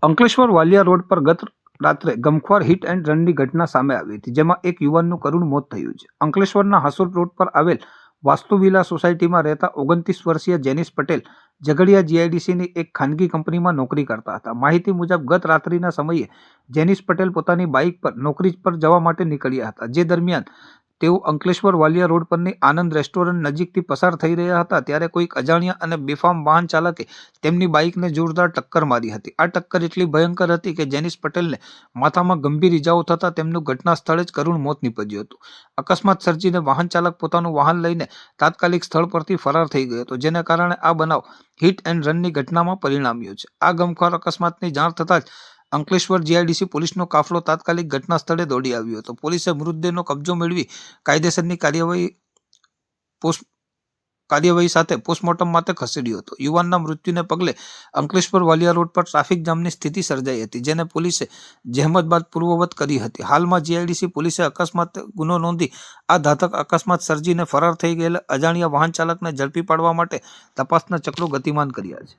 Ankleshwar Valia road પર ગત રાત્રે ગમખ્વાર હિટ એન્ડ રનની ઘટના સામે આવી હતી, જેમાં એક યુવાનનું કરુણ મોત થયું છે. અંકલેશ્વરના હાસોટ રોડ પર આવેલ વાસ્તુવિલા સોસાયટીમાં રહેતા 29 વર્ષીય જેનિસ પટેલ ઝઘડિયા જીઆઈડીસીની એક ખાનગી કંપનીમાં નોકરી કરતા હતા. માહિતી મુજબ ગત રાત્રિના સમયે જેનિસ પટેલ પોતાની બાઇક પર નોકરી પર જવા માટે નીકળ્યા હતા. જે દરમિયાન તેઓ અંકલેશ્વર વાલિયા રોડ પરની આનંદ રેસ્ટોરન્ટ નજીકથી પસાર થઈ રહ્યા હતા, ત્યારે કોઈક અજાણ્યા અને બેફામ વાહન ચાલકે તેમની બાઇકને જોરદાર ટક્કર મારી હતી. આ ટક્કર એટલી ભયંકર હતી કે જેનિસ પટેલને માથામાં ગંભીર ઇજાઓ થતાં તેમનું ઘટના સ્થળે જ કરુણ મોત નીપજ્યું હતું. અકસ્માત સર્જીને વાહન ચાલક પોતાનું વાહન લઈને તાત્કાલિક સ્થળ પરથી ફરાર થઈ ગયો હતો, જેને કારણે આ બનાવ હિટ એન્ડ રનની ઘટનામાં પરિણમ્યો છે. આ ગમખ્વાર અકસ્માતની જાણ થતાં જ અંકલેશ્વર જીઆઈડીસી પોલીસનો કાફલો તાત્કાલિક ઘટના સ્થળે દોડી આવ્યો હતો. પોલીસે મૃતદેહનો કબજો મેળવી કાયદેસરની કાર્યવાહી સાથે પોસ્ટમોર્ટમ માટે ખસેડ્યો હતો. યુવાનના મૃત્યુને પગલે અંકલેશ્વર વાલિયા રોડ પર ટ્રાફિક જામની સ્થિતિ સર્જાઈ હતી, જેને પોલીસે જહેમત બાદ પૂર્વવત કરી હતી. હાલમાં જીઆઈડીસી પોલીસે અકસ્માત ગુનો નોંધી આ ઘાતક અકસ્માત સર્જીને ફરાર થઈ ગયેલા અજાણ્યા વાહન ચાલકને ઝડપી પાડવા માટે તપાસના ચક્રો ગતિમાન કર્યા છે.